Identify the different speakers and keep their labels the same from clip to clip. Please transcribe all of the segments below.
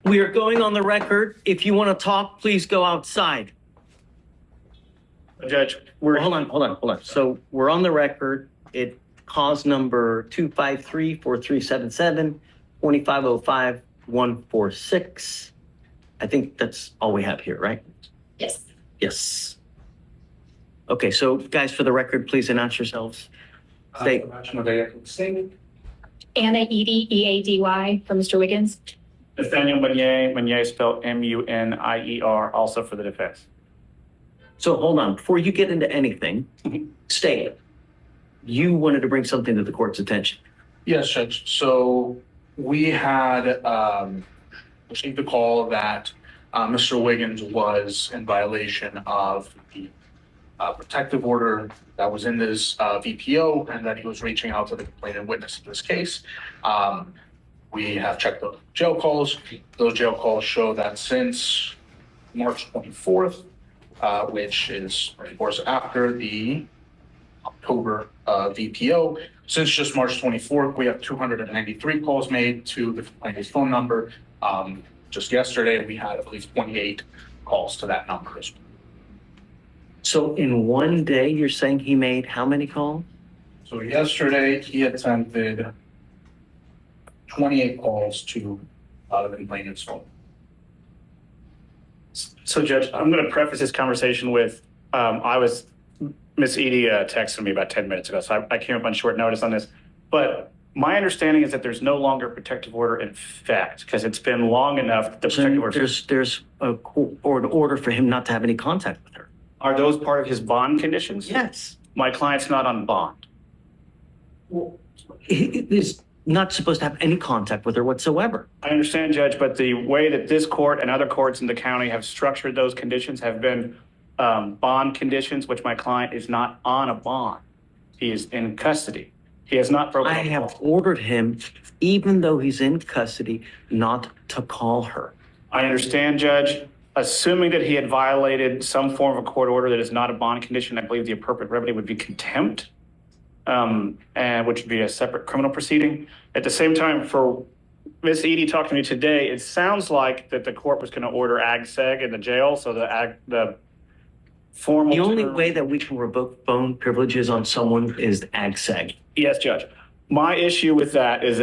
Speaker 1: We are going on the record. If you want to talk, please go outside.
Speaker 2: Judge,
Speaker 1: Hold on. So we're on the record. It cause number 253-4377, 2505-146. I think that's all we have here, right?
Speaker 3: Yes.
Speaker 1: Yes. Okay, so guys, for the record, please announce yourselves. State.
Speaker 3: Anna Eady, EADY, for Mr. Wiggins.
Speaker 2: Nathaniel Munier spelled M-U-N-I-E-R, also for the defense.
Speaker 1: So hold on, before you get into anything, state. You wanted to bring something to the court's attention.
Speaker 4: Yes, Judge. So we had received a call that Mr. Wiggins was in violation of the protective order that was in this VPO, and that he was reaching out to the complainant witness in this case. We have checked the jail calls. Those jail calls show that since March 24th, which is, of course, after the October VPO, since just March 24th, we have 293 calls made to the complainant's phone number. Just yesterday, we had, I believe, 28 calls to that number as well.
Speaker 1: So in one day, you're saying he made how many calls?
Speaker 4: So yesterday, he attempted 28 calls to the complainant's phone.
Speaker 2: So, Judge, I'm going to preface this conversation with, Miss Eady texted me about 10 minutes ago, so I came up on short notice on this. But my understanding is that there's no longer protective order in effect, because it's been long enough that the protective order...
Speaker 1: There's an order for him not to have any contact with her.
Speaker 2: Are those part of his bond conditions?
Speaker 1: Yes.
Speaker 2: My client's not on bond.
Speaker 1: Well, he is not supposed to have any contact with her whatsoever.
Speaker 2: I understand, Judge, but the way that this court and other courts in the county have structured those conditions have been bond conditions, which my client is not on a bond. He is in custody. He has not broken.
Speaker 1: I have ordered him, even though he's in custody, not to call her.
Speaker 2: I understand, Judge. Assuming that he had violated some form of a court order that is not a bond condition, I believe the appropriate remedy would be contempt, and which would be a separate criminal proceeding. At the same time, for Ms. Eady talking to me today, it sounds like that the court was going to order ag-seg in the jail, so the formal...
Speaker 1: The only way that we can revoke phone privileges on someone is ag-seg.
Speaker 2: Yes, Judge. My issue with that is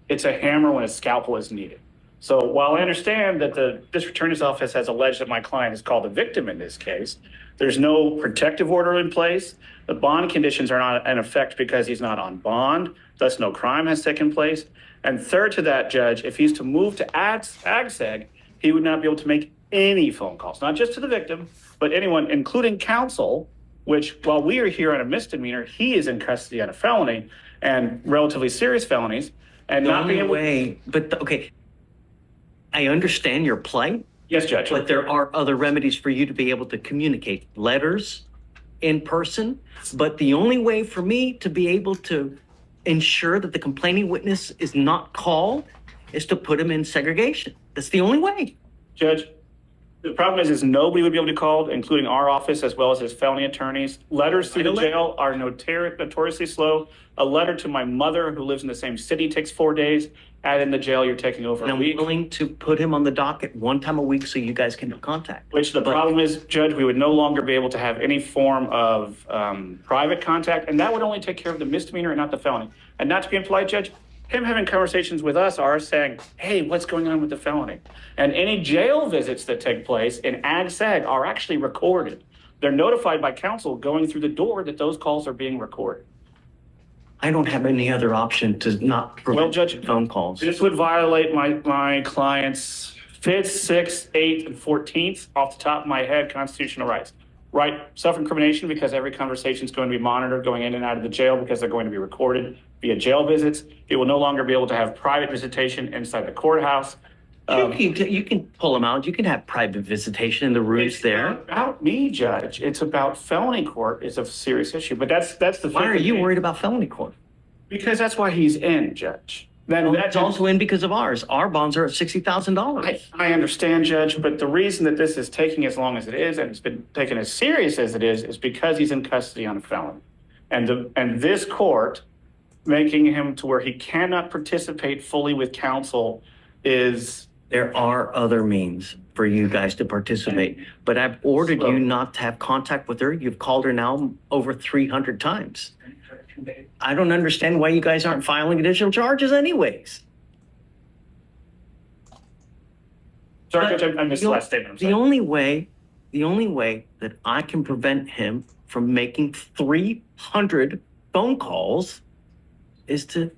Speaker 2: it's a hammer when a scalpel is needed. So while I understand that the district attorney's office has alleged that my client is called a victim in this case, there's no protective order in place. The bond conditions are not in effect because he's not on bond, thus no crime has taken place. And third to that, Judge, if he's to move to ag-seg, he would not be able to make any phone calls, not just to the victim, but anyone, including counsel, which while we are here on a misdemeanor, he is in custody on a felony and relatively serious felonies. And
Speaker 1: The
Speaker 2: not
Speaker 1: only
Speaker 2: being able...
Speaker 1: way, okay, I understand your plight.
Speaker 2: Yes, Judge.
Speaker 1: But there are other remedies for you to be able to communicate. Letters, in person. But the only way for me to be able to ensure that the complaining witness is not called is to put him in segregation. That's the only way.
Speaker 2: Judge, the problem is nobody would be able to be called, including our office as well as his felony attorneys. Letters through the jail are notoriously slow. A letter to my mother, who lives in the same city, takes 4 days. And in the jail, you're taking over
Speaker 1: And
Speaker 2: a
Speaker 1: I'm
Speaker 2: week.
Speaker 1: willing to put him on the docket one time a week so you guys can have contact.
Speaker 2: Which the problem is, Judge, we would no longer be able to have any form of private contact. And that would only take care of the misdemeanor and not the felony. And not to be impolite, Judge, him having conversations with us are saying, hey, what's going on with the felony? And any jail visits that take place in ag-seg are actually recorded. They're notified by counsel going through the door that those calls are being recorded.
Speaker 1: I don't have any other option to not prevent
Speaker 2: Judge,
Speaker 1: phone calls.
Speaker 2: This would violate my client's 5th, 6th, 8th, and 14th off the top of my head constitutional rights. Right, self-incrimination because every conversation is going to be monitored going in and out of the jail because they're going to be recorded via jail visits. He will no longer be able to have private visitation inside the courthouse.
Speaker 1: You can pull them out. You can have private visitation in the rooms there.
Speaker 2: It's not about me, Judge. It's about felony court is a serious issue. But that's the.
Speaker 1: Why are you worried about felony court?
Speaker 2: Because that's why he's in, Judge.
Speaker 1: Then that's also in because of ours. Our bonds are at $60,000.
Speaker 2: I understand, Judge, but the reason that this is taking as long as it is and it's been taken as serious as it is because he's in custody on a felony, and this court making him to where he cannot participate fully with counsel is
Speaker 1: There are other means for you guys to participate, but I've ordered you not to have contact with her. You've called her now over 300 times. I don't understand why you guys aren't filing additional charges anyways.
Speaker 2: sorry, Judge, I missed the last statement. I'm
Speaker 1: The
Speaker 2: sorry.
Speaker 1: only way that I can prevent him from making 300 phone calls is to put him in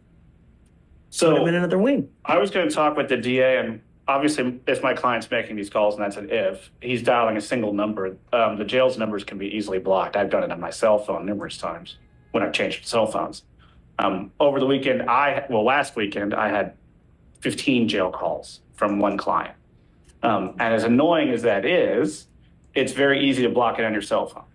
Speaker 2: So
Speaker 1: another wing.
Speaker 2: I was going to talk with the DA, and obviously, if my client's making these calls, and that's an if, he's dialing a single number, the jail's numbers can be easily blocked. I've done it on my cell phone numerous times when I've changed cell phones. Over the weekend, last weekend, I had 15 jail calls from one client. And as annoying as that is, it's very easy to block it on your cell phone.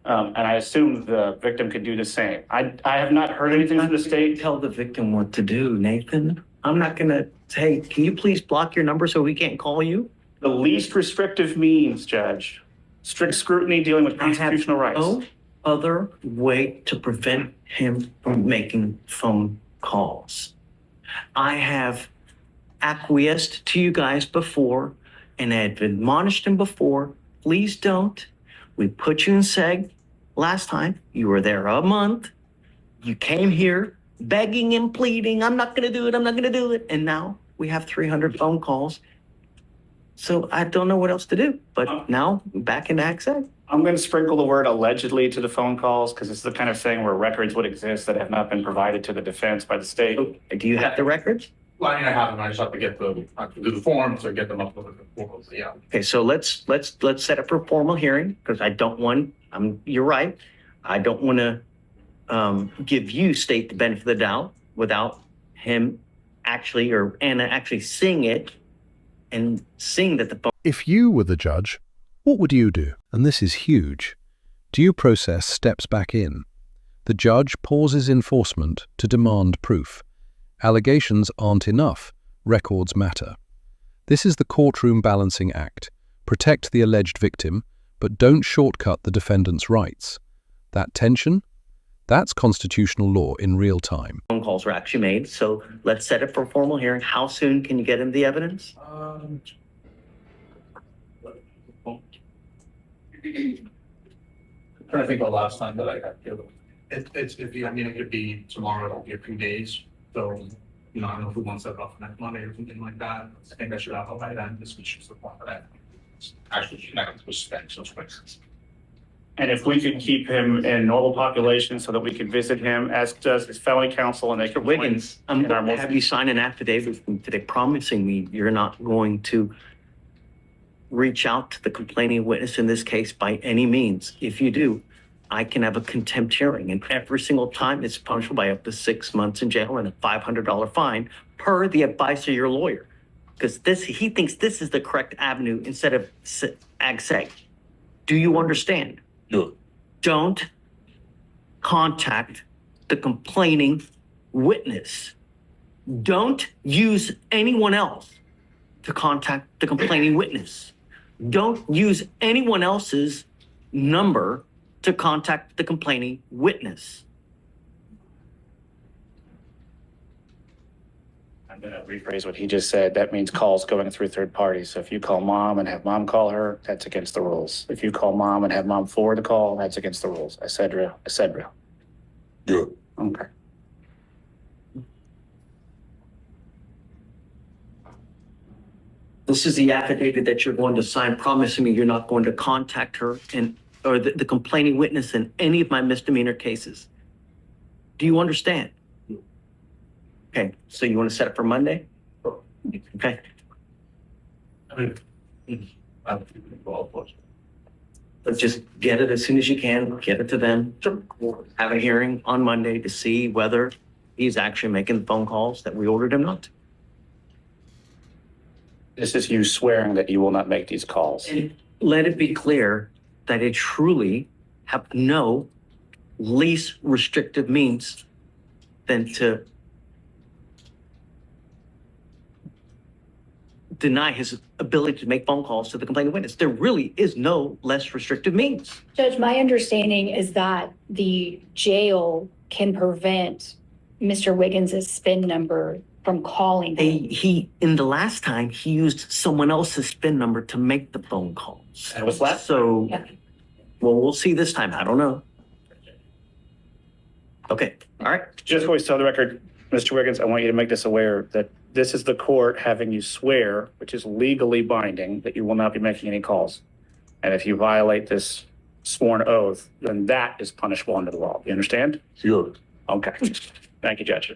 Speaker 2: And I assume the victim could do the same. I have not heard anything from the state.
Speaker 1: Tell the victim what to do, Nathan. I'm not gonna say, can you please block your number so we can't call you?
Speaker 2: The least restrictive means, Judge, strict scrutiny dealing with constitutional rights.
Speaker 1: No other way to prevent him from making phone calls. I have acquiesced to you guys before, and I have admonished him before. Please don't. We put you in seg last time. You were there a month. You came here begging and pleading, I'm not going to do it, I'm not going to do it. And now we have 300 phone calls. So I don't know what else to do. But now back in ACSEG.
Speaker 2: I'm going to sprinkle the word allegedly to the phone calls because it's the kind of thing where records would exist that have not been provided to the defense by the state.
Speaker 1: Do you have the records?
Speaker 4: Well, I have them, I just have to I have to do the forms or get them up with the forms, yeah.
Speaker 1: Okay, so let's set up for a formal hearing because you're right. I don't want to give you state the benefit of the doubt without him actually or Anna actually seeing it and seeing that the phone.
Speaker 5: If you were the judge, what would you do? And this is huge. Due process steps back in. The judge pauses enforcement to demand proof. Allegations aren't enough. Records matter. This is the Courtroom Balancing Act. Protect the alleged victim, but don't shortcut the defendant's rights. That tension? That's constitutional law in real time.
Speaker 1: Phone calls were actually made. So let's set it for a formal hearing. How soon can you get him the evidence?
Speaker 4: I think the last time that I got it could be tomorrow, it'll be a few days. So, I don't know if we want to set it up for next Monday or something like that. I think I should have it by then. This week should support for that. Actually, she's not going to spend those places.
Speaker 2: And if we could keep him in normal population so that we could visit him, as does his felony counsel, and they could
Speaker 1: Wiggins, I'm going to have you sign an affidavit from today promising me you're not going to reach out to the complaining witness in this case by any means. If you do, I can have a contempt hearing, and every single time it's punishable by up to 6 months in jail and a $500 fine per the advice of your lawyer. Because he thinks this is the correct avenue instead of AGSEG. Do you understand?
Speaker 6: No.
Speaker 1: Don't contact the complaining witness. Don't use anyone else to contact the complaining witness. Don't use anyone else's number to contact the complaining witness.
Speaker 2: I'm going to rephrase what he just said. That means calls going through third parties. So if you call mom and have mom call her, that's against the rules. If you call mom and have mom forward the call, that's against the rules, et cetera, et cetera.
Speaker 6: Yeah.
Speaker 2: Okay.
Speaker 1: This is the affidavit that you're going to sign promising me you're not going to contact her or the complaining witness in any of my misdemeanor cases. Do you understand? Okay, so you want to set it for Monday? Okay. But just get it as soon as you can, get it to them. Have a hearing on Monday to see whether he's actually making the phone calls that we ordered him not to.
Speaker 2: This is you swearing that you will not make these calls.
Speaker 1: And let it be clear that I truly have no least restrictive means than to deny his ability to make phone calls to the complaining witness. There really is no less restrictive means.
Speaker 3: Judge, my understanding is that the jail can prevent Mr. Wiggins' SPIN number from calling.
Speaker 1: In the last time, he used someone else's PIN number to make the phone calls.
Speaker 2: That was last.
Speaker 1: So,
Speaker 3: Yeah.
Speaker 1: well, we'll see this time. I don't know. Okay, all right.
Speaker 2: Just always tell the record, Mr. Wiggins, I want you to make this aware that this is the court having you swear, which is legally binding, that you will not be making any calls. And if you violate this sworn oath, then that is punishable under the law. You understand?
Speaker 4: Sure.
Speaker 2: Okay. Thank you, Judge.